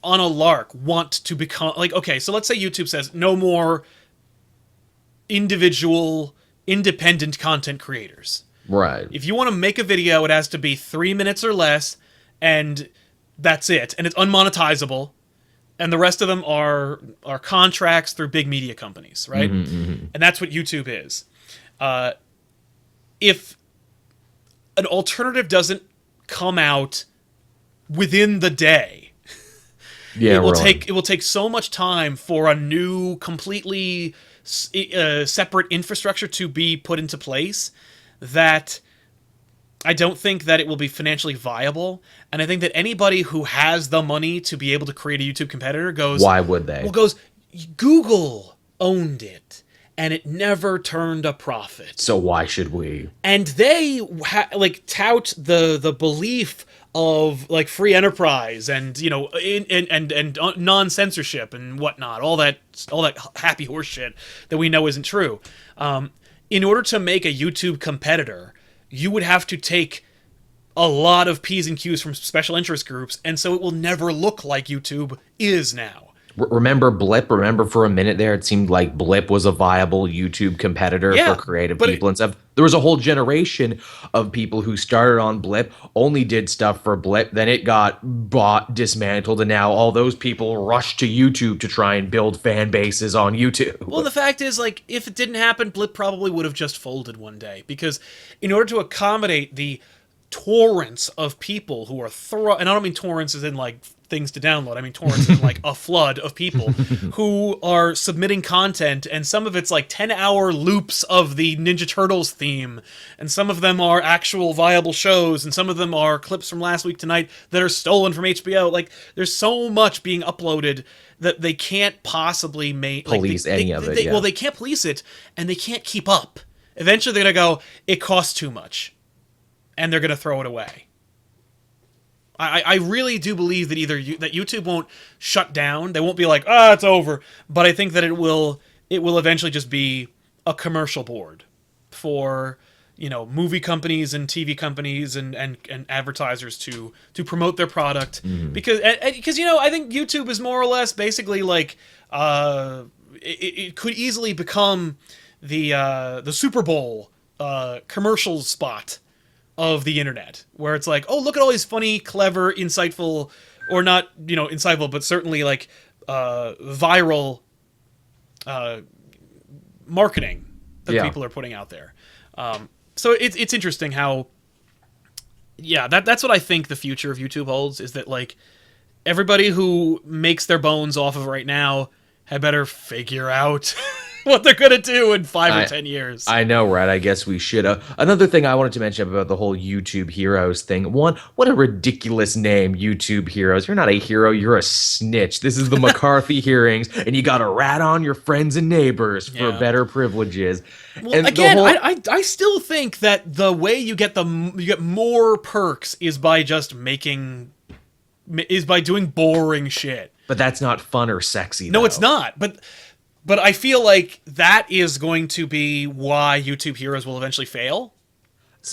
on a lark, want to become like, okay, so let's say YouTube says no more individual, independent content creators. Right. If you want to make a video, it has to be 3 minutes or less, and that's it, and it's unmonetizable. And the rest of them are contracts through big media companies, right? And that's what YouTube is. If an alternative doesn't come out within the day, Yeah, really. it will take so much time for a new, completely separate infrastructure to be put into place that I don't think that it will be financially viable. And I think that anybody who has the money to be able to create a YouTube competitor Why would they? goes, Google owned it and it never turned a profit. So why should we? And they like tout the belief of like free enterprise and and non-censorship and whatnot, all that happy horse shit that we know isn't true. In order to make a YouTube competitor, you would have to take a lot of P's and Q's from special interest groups, and so it will never look like YouTube is now. Remember Blip? Remember for a minute there, it seemed like Blip was a viable YouTube competitor Yeah, for creative but people and stuff. There was a whole generation of people who started on Blip, only did stuff for Blip, then it got bought, dismantled, and now all those people rush to YouTube to try and build fan bases on YouTube. Well, the fact is, like, if it didn't happen, Blip probably would have just folded one day, because in order to accommodate the torrents of people who are and I don't mean torrents as in like things to download. I mean torrents as in like a flood of people who are submitting content, and some of it's like 10-hour loops of the Ninja Turtles theme, and some of them are actual viable shows, and some of them are clips from Last Week Tonight that are stolen from HBO. Like, there's so much being uploaded that they can't possibly Police any of it. Yeah. Well, they can't police it, and they can't keep up. Eventually, they're gonna go, it costs too much, and they're gonna throw it away. I really do believe that that YouTube won't shut down. They won't be like, it's over. But I think that it will eventually just be a commercial board for, movie companies and TV companies and advertisers to promote their product. Because I think YouTube is more or less basically like it could easily become the Super Bowl commercial spot of the internet, where it's like, oh, look at all these funny, clever, insightful, or not, insightful, but certainly like viral marketing that people are putting out there. So it's interesting how, that's what I think the future of YouTube holds, is that like everybody who makes their bones off of right now had better figure out what they're gonna do in 5 or 10 years. I know, right? I guess we should. Another thing I wanted to mention about the whole YouTube Heroes thing. One, what a ridiculous name, YouTube Heroes. You're not a hero, you're a snitch. This is the McCarthy hearings, and you got to rat on your friends and neighbors for better privileges. Well, and again, I still think that the way you get more perks is by doing boring shit. But that's not fun or sexy. No, though. it's not. But I feel like that is going to be why YouTube Heroes will eventually fail.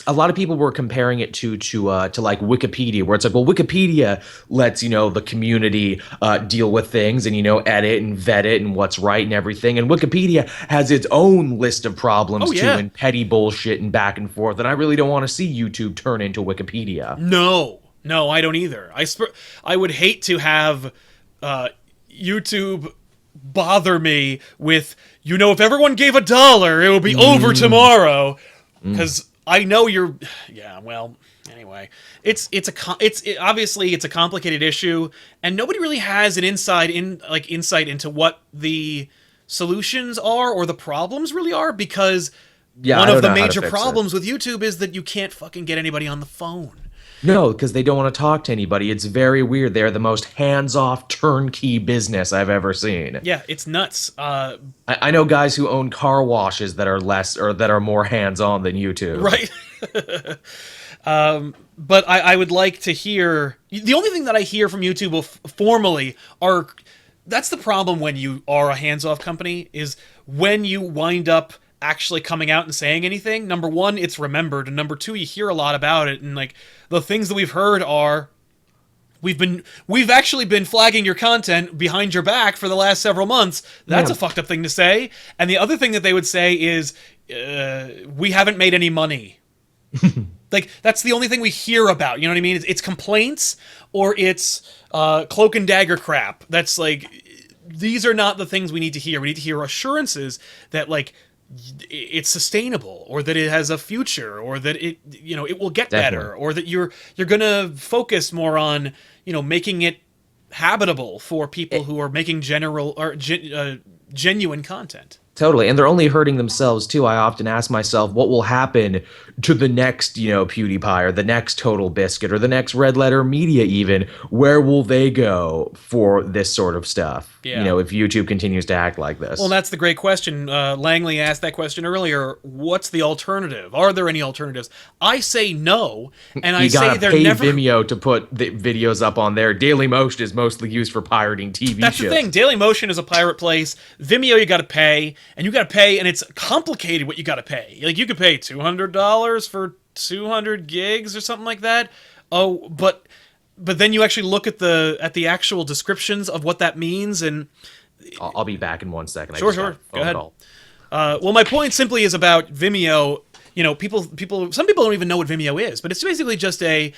A lot of people were comparing it to like Wikipedia, where it's like, well, Wikipedia lets the community deal with things and edit and vet it and what's right and everything, and Wikipedia has its own list of problems too, and petty bullshit and back and forth. And I really don't want to see YouTube turn into Wikipedia. No, I don't either. I would hate to have YouTube bother me with, if everyone gave $1, it would be over tomorrow, because I know you're. Yeah, well, anyway, obviously it's a complicated issue, and nobody really has an insight into what the solutions are or the problems really are, because one of the major problems with YouTube is that you can't fucking get anybody on the phone. No, because they don't want to talk to anybody. It's very weird. They're the most hands-off turnkey business I've ever seen. Yeah, it's nuts. I know guys who own car washes that are more hands-on than YouTube. Right. But I would like to hear... The only thing that I hear from YouTube formally are... That's the problem when you are a hands-off company, is when you wind up actually coming out and saying anything. Number one, it's remembered, and number two, you hear a lot about it, and like the things that we've heard are... We've actually been flagging your content behind your back for the last several months. That's a fucked up thing to say. And the other thing that they would say is, we haven't made any money. Like, that's the only thing we hear about. You know what I mean? It's complaints, or it's cloak and dagger crap. That's like, these are not the things we need to hear. We need to hear assurances that, like, it's sustainable, or that it has a future, or that it, you know, it will get better, or that you're gonna focus more on, you know, making it habitable for people who are making genuine content. Totally, and they're only hurting themselves too. I often ask myself, what will happen to the next, you know, PewDiePie, or the next Total Biscuit, or the next Red Letter Media even? Where will they go for this sort of stuff? Yeah. You know, if YouTube continues to act like this. Well, that's the great question. Langley asked that question earlier. What's the alternative? Are there any alternatives? I say no, and I say they're never... Vimeo to put the videos up on there. Dailymotion is mostly used for pirating TV shows. That's the thing. Dailymotion is a pirate place. Vimeo, you got to pay, and it's complicated what you got to pay. Like, you could pay $200 for 200 gigs or something like that. Oh, but then you actually look at the actual descriptions of what that means, and I'll be back in 1 second. Sure. Go ahead. Well, my point simply is about Vimeo. You know, some people don't even know what Vimeo is, but it's basically just a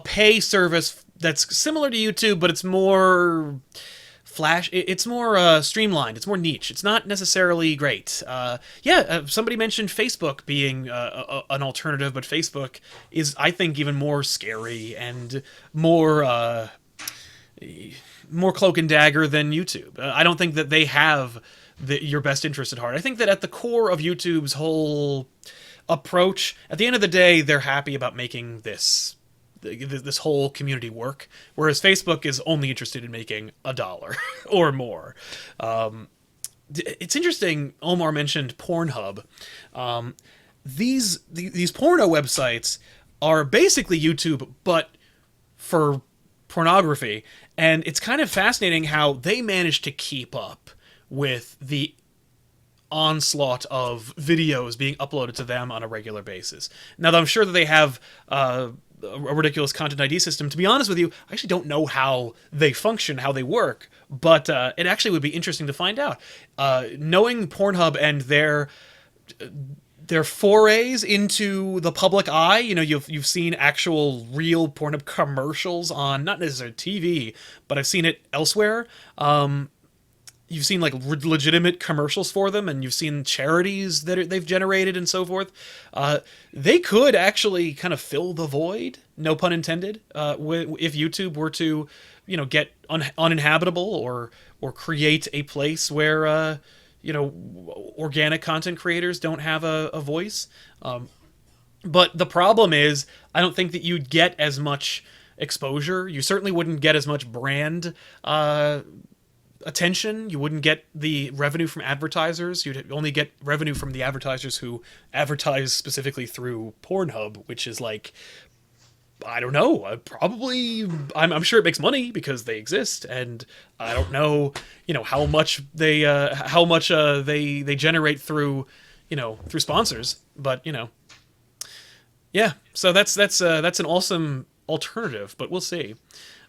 pay service that's similar to YouTube, but it's more it's more streamlined. It's more niche. It's not necessarily great. Somebody mentioned Facebook being an alternative, but Facebook is, I think, even more scary and more cloak and dagger than YouTube. I don't think that they have your best interest at heart. I think that at the core of YouTube's whole approach, at the end of the day, they're happy about making this whole community work, whereas Facebook is only interested in making $1 or more. It's interesting. Omar mentioned Pornhub. These porno websites are basically YouTube, but for pornography, and it's kind of fascinating how they manage to keep up with the onslaught of videos being uploaded to them on a regular basis. Now, I'm sure that they have a ridiculous content ID system. To be honest with you, I actually don't know how they function, how they work, but it actually would be interesting to find out. Knowing Pornhub and their forays into the public eye, you know, you've seen actual real Pornhub commercials on, not necessarily TV, but I've seen it elsewhere. You've seen like legitimate commercials for them, and you've seen charities that they've generated and so forth. They could actually kind of fill the void, no pun intended, if YouTube were to, you know, get uninhabitable or create a place where you know, organic content creators don't have a voice. But the problem is, I don't think that you'd get as much exposure. You certainly wouldn't get as much brand attention. You wouldn't get the revenue from advertisers. You'd only get revenue from the advertisers who advertise specifically through Pornhub, which is like, I don't know, probably, I'm sure it makes money because they exist, and I don't know, you know, how much they generate through, you know, through sponsors, but, you know, yeah, so that's an awesome alternative, but we'll see.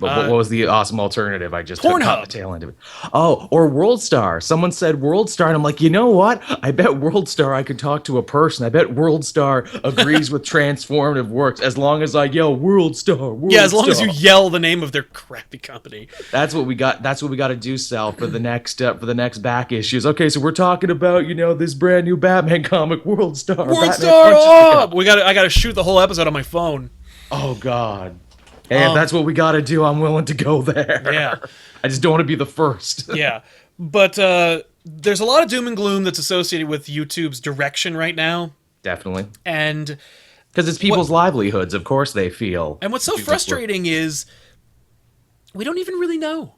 But what was the awesome alternative? I just Pornhub. took the tail end of it. Oh, or WorldStar. Someone said WorldStar, and I'm like, you know what? I bet WorldStar I could talk to a person. I bet WorldStar agrees with transformative works as long as I yell WorldStar. Yeah, as long as you yell the name of their crappy company. That's what we got. That's what we got to do, Sal, for the next back issues. Okay, so we're talking about, you know, this brand new Batman comic, WorldStar. WorldStar. I got to shoot the whole episode on my phone. Oh God. Hey, if that's what we got to do, I'm willing to go there. Yeah. I just don't want to be the first. Yeah. But there's a lot of doom and gloom that's associated with YouTube's direction right now. Definitely. And because it's people's livelihoods, of course they feel. And what's so frustrating is we don't even really know.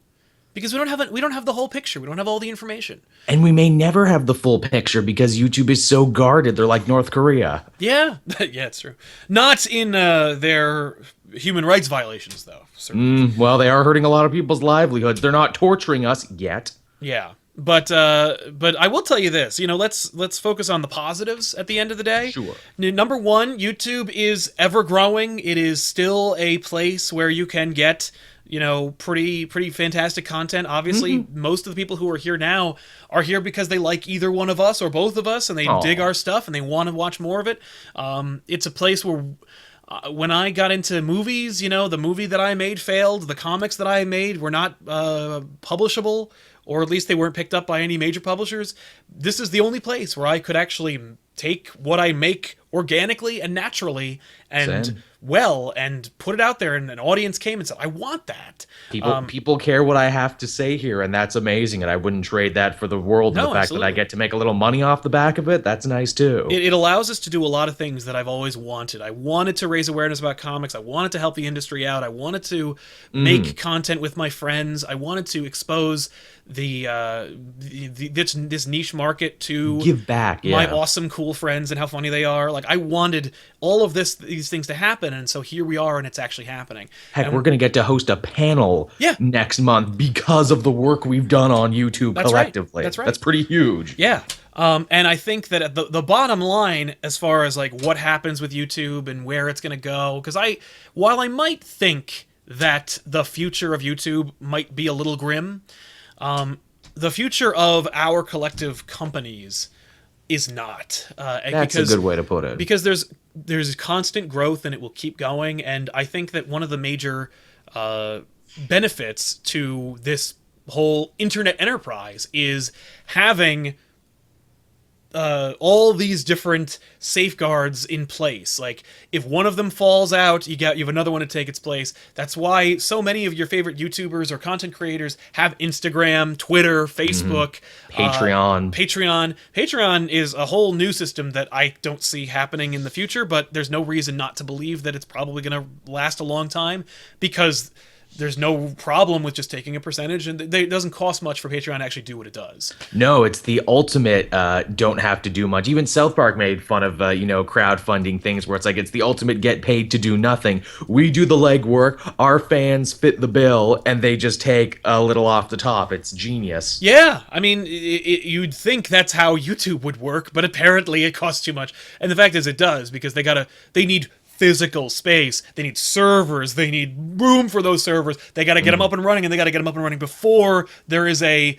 because we don't have the whole picture. We don't have all the information. And we may never have the full picture because YouTube is so guarded. They're like North Korea. Yeah, yeah, it's true. Not in their human rights violations, though. Certainly. Well, they are hurting a lot of people's livelihoods. They're not torturing us yet. Yeah, but I will tell you this. You know, let's focus on the positives at the end of the day. Sure. Number one, YouTube is ever growing. It is still a place where you can get, you know, pretty fantastic content. Obviously, most of the people who are here now are here because they like either one of us or both of us, and they dig our stuff and they want to watch more of it. It's a place where when I got into movies, you know, the movie that I made failed. The comics that I made were not publishable, or at least they weren't picked up by any major publishers. This is the only place where I could actually take what I make organically and naturally and and put it out there, and an audience came and said, I want that. People care what I have to say here, and that's amazing, and I wouldn't trade that for the world. No, and the fact absolutely. that I get to make a little money off the back of it, that's nice too. It allows us to do a lot of things that I've always wanted. I wanted to raise awareness about comics. I wanted to help the industry out. I wanted to make content with my friends. I wanted to expose this niche market to Give back, my awesome, cool friends and how funny they are. Like, I wanted all of these things to happen, and so here we are, and it's actually happening. Heck, we're going to get to host a panel next month because of the work we've done on YouTube collectively. Right. That's right. That's pretty huge. Yeah. And I think that at the bottom line, as far as like what happens with YouTube and where it's going to go, because while I might think that the future of YouTube might be a little grim, the future of our collective companies is not. That's a good way to put it. Because there's constant growth, and it will keep going. And I think that one of the major benefits to this whole internet enterprise is having all these different safeguards in place. Like, if one of them falls out, you have another one to take its place. That's why so many of your favorite YouTubers or content creators have Instagram, Twitter, Facebook, Patreon. Patreon is a whole new system that I don't see happening in the future, but there's no reason not to believe that it's probably going to last a long time, because there's no problem with just taking a percentage, and it doesn't cost much for Patreon to actually do what it does. No, it's the ultimate don't have to do much. Even South Park made fun of, crowdfunding things where it's like, it's the ultimate get paid to do nothing. We do the legwork, our fans fit the bill, and they just take a little off the top. It's genius. Yeah, I mean, you'd think that's how YouTube would work, but apparently it costs too much. And the fact is it does, because they need physical space, they need servers, they need room for those servers, they got to get them up and running, and they got to get them up and running before the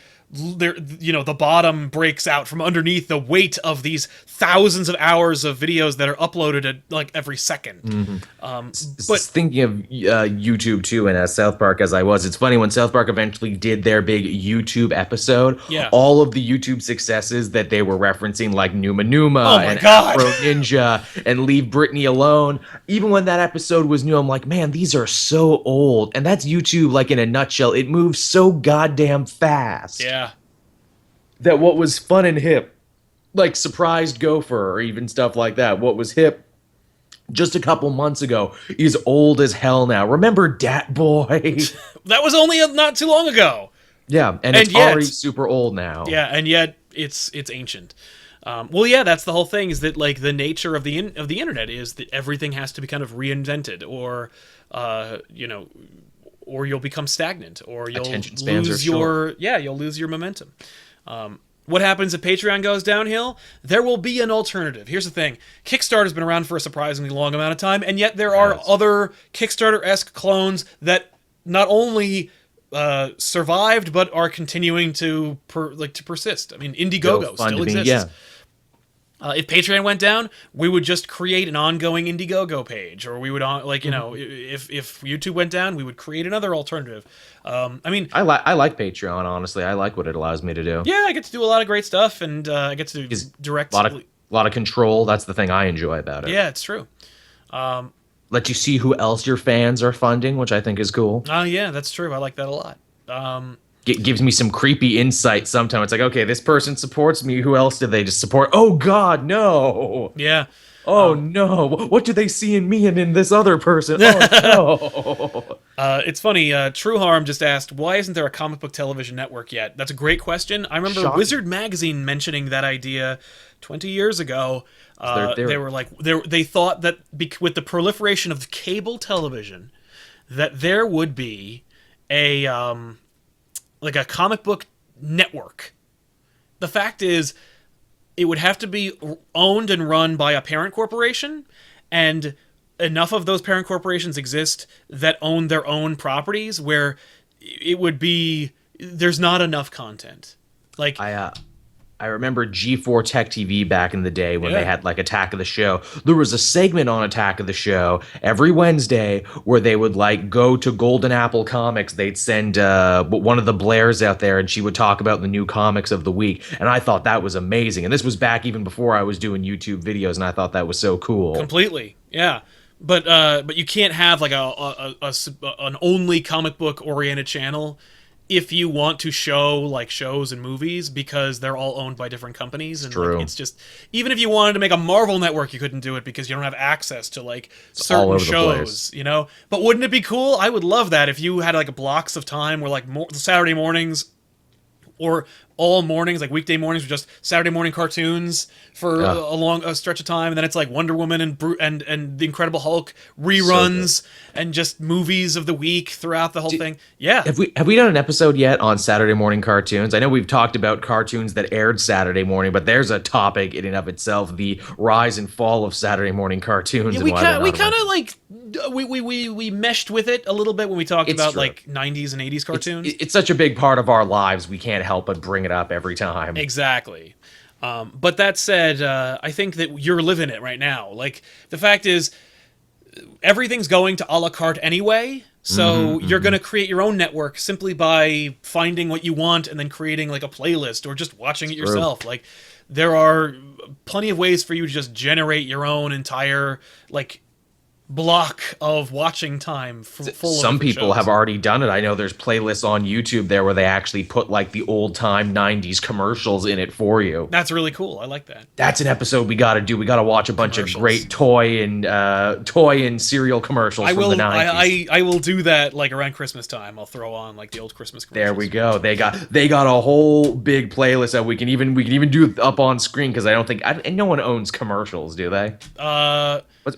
bottom breaks out from underneath the weight of these thousands of hours of videos that are uploaded at like every second. But thinking of YouTube too, and as South Park as I was, it's funny when South Park eventually did their big YouTube episode, all of the YouTube successes that they were referencing, like Numa Numa and Afro Ninja and Leave Britney Alone, even when that episode was new, I'm like, man, these are so old. And that's YouTube, like, in a nutshell. It moves so goddamn fast. Yeah. That what was fun and hip, like Surprised Gopher or even stuff like that, what was hip just a couple months ago is old as hell now. Remember Dat Boy? That was only not too long ago. Yeah, and it's already super old now. Yeah, and yet it's ancient. Well, yeah, that's the whole thing, is that like the nature of the internet is that everything has to be kind of reinvented, or or you'll become stagnant, or you'll lose you'll lose your momentum. What happens if Patreon goes downhill? There will be an alternative. Here's the thing. Kickstarter's been around for a surprisingly long amount of time, and yet there are other Kickstarter-esque clones that not only survived, but are continuing to persist. I mean, Indiegogo still exists. Yeah. If Patreon went down, we would just create an ongoing Indiegogo page, or we would if YouTube went down, we would create another alternative. I like Patreon, honestly. I like what it allows me to do. Yeah, I get to do a lot of great stuff, and I get to direct a lot of control. That's the thing I enjoy about it. Yeah, it's true. Let you see who else your fans are funding, which I think is cool. Yeah, that's true. I like that a lot. gives me some creepy insight sometimes. It's like, okay, this person supports me. Who else did they just support? Oh God, no. Yeah. Oh no. What do they see in me and in this other person? Oh no. It's funny. True Harm just asked, "Why isn't there a comic book television network yet?" That's a great question. I remember Shocking. Wizard Magazine mentioning that idea 20 years ago. They were like, they thought that with the proliferation of cable television, that there would be a like a comic book network. The fact is, it would have to be owned and run by a parent corporation, and enough of those parent corporations exist that own their own properties where it would be, there's not enough content. Like I remember G4 Tech TV back in the day when Yeah. they had like Attack of the Show. There was a segment on Attack of the Show every Wednesday where they would like go to Golden Apple Comics. They'd send one of the Blairs out there, and she would talk about the new comics of the week. And I thought that was amazing. And this was back even before I was doing YouTube videos, and I thought that was so cool. completely, yeah. But you can't have like an only comic book oriented channel if you want to show like shows and movies, because they're all owned by different companies, and True. like, it's just, even if you wanted to make a Marvel network, you couldn't do it because you don't have access to like all certain over the shows, you know. But wouldn't it be cool? I would love that if you had like blocks of time where like Saturday mornings or all mornings, like weekday mornings, were just Saturday morning cartoons for a long stretch of time, and then it's like Wonder Woman and the Incredible Hulk reruns, and just movies of the week throughout the whole thing. Yeah. Have we done an episode yet on Saturday morning cartoons? I know we've talked about cartoons that aired Saturday morning, but there's a topic in and of itself: the rise and fall of Saturday morning cartoons. Yeah, and we why they're kind not of like we meshed with it a little bit when we talked It's about true. like 90s and 80s cartoons. It's such a big part of our lives, we can't help but bring it up every time. Exactly. But that said, I think that you're living it right now. Like, the fact is, everything's going to a la carte anyway, so you're going to create your own network simply by finding what you want and then creating like a playlist or just watching it yourself. Like, there are plenty of ways for you to just generate your own entire like block of watching time full of Some different people shows. have already done it. I know there's playlists on YouTube there where they actually put like the old time 90s commercials in it for you. That's really cool. I like that. That's an episode we got to do. We got to watch a bunch of Commercials. great toy and cereal commercials from the 90s. I will do that like around Christmas time. I'll throw on like the old Christmas commercials. There we go. They got a whole big playlist that we can even do it up on screen, because I don't think and no one owns commercials, do they?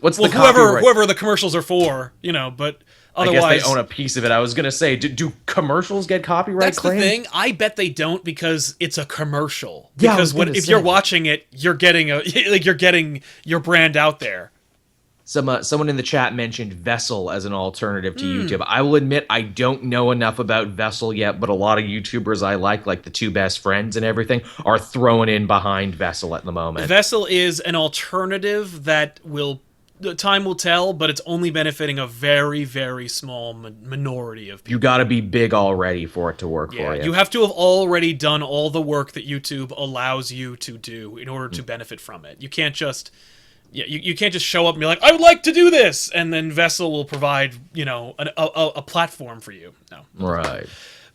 What's the copyright? Whoever the commercials are for, you know, but otherwise, I guess they own a piece of it. I was gonna say, do commercials get copyright that's claims? the thing. I bet they don't, because it's a commercial. Yeah, I Because was gonna if say. you're watching it, you're getting you're getting your brand out there. Someone in the chat mentioned Vessel as an alternative to Hmm. YouTube. I will admit I don't know enough about Vessel yet, but a lot of YouTubers I like the Two Best Friends and everything, are throwing in behind Vessel at the moment. Vessel is an alternative that time will tell, but it's only benefiting a very, very small minority of people. You got to be big already for it to work Yeah, for you. you have to have already done all the work that YouTube allows you to do in order to benefit from it. You can't just, you can't just show up and be like, I would like to do this, and then Vessel will provide, you know, a platform for you. No. Right.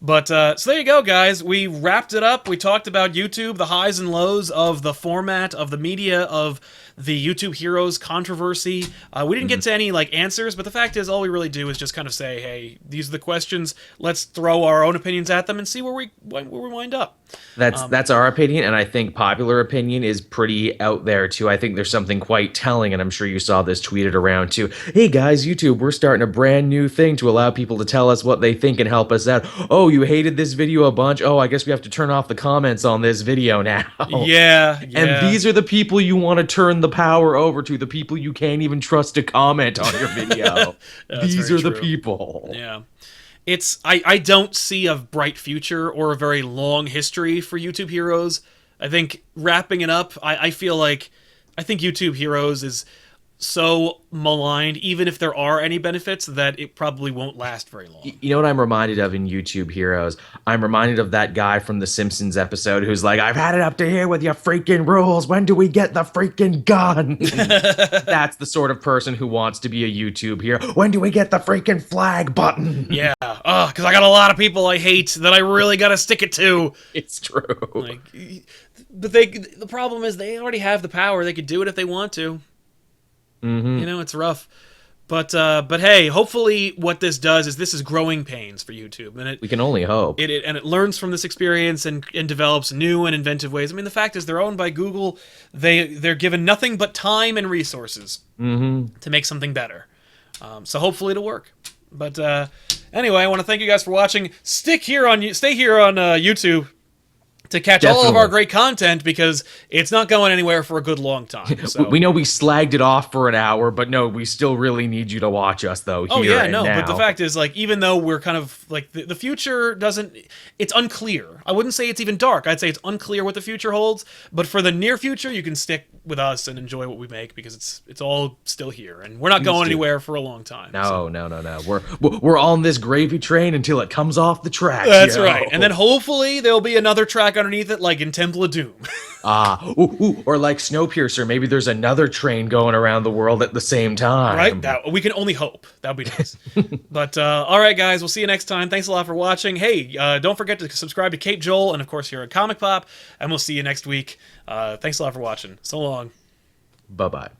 But so there you go, guys. We wrapped it up. We talked about YouTube, the highs and lows of the format, of the media, of the YouTube Heroes controversy. We didn't get to any like answers, but the fact is, all we really do is just kind of say, hey, these are the questions. Let's throw our own opinions at them and see where we wind up. That's our opinion, and I think popular opinion is pretty out there too. I think there's something quite telling, and I'm sure you saw this tweeted around too. Hey guys, YouTube, we're starting a brand new thing to allow people to tell us what they think and help us out. Oh, you hated this video a bunch? Oh, I guess we have to turn off the comments on this video now. Yeah. And these are the people you want to turn the power over to, the people you can't even trust to comment on your video. These very are the true. people. Yeah. I don't see a bright future or a very long history for YouTube Heroes. I think wrapping it up, I feel like I think YouTube Heroes is so maligned, even if there are any benefits, that it probably won't last very long. You know what I'm reminded of in YouTube Heroes? I'm reminded of that guy from the Simpsons episode who's like, I've had it up to here with your freaking rules. When do we get the freaking gun? That's the sort of person who wants to be a YouTube hero. When do we get the freaking flag button? Yeah. Because I got a lot of people I hate that I really got to stick it to. It's true. Like, but the problem is they already have the power. They could do it if they want to. Mm-hmm. You know, it's rough. But hey, hopefully what this does is this is growing pains for YouTube, and we can only hope. It learns from this experience and develops new and inventive ways. I mean, the fact is they're owned by Google. They're given nothing but time and resources to make something better. So hopefully it'll work. But anyway, I want to thank you guys for watching. Stay here on YouTube to catch all of our great content, because it's not going anywhere for a good long time. So. We know we slagged it off for an hour, but no, we still really need you to watch us, though. Oh, yeah, no, but the fact is, like, even though we're kind of, like, the future doesn't, it's unclear. I wouldn't say it's even dark. I'd say it's unclear what the future holds, but for the near future, you can stick with us and enjoy what we make, because it's all still here, and we're not going anywhere for a long time. No. We're on this gravy train until it comes off the tracks. That's right, and then hopefully there'll be another track underneath it, like in Temple of Doom. Or like Snowpiercer, maybe there's another train going around the world at the same time. Right? We can only hope. That would be nice. But, all right, guys, we'll see you next time. Thanks a lot for watching. Hey, don't forget to subscribe to Cape Joel, and, of course, here at Comic Pop, and we'll see you next week. Thanks a lot for watching. So long. Bye-bye.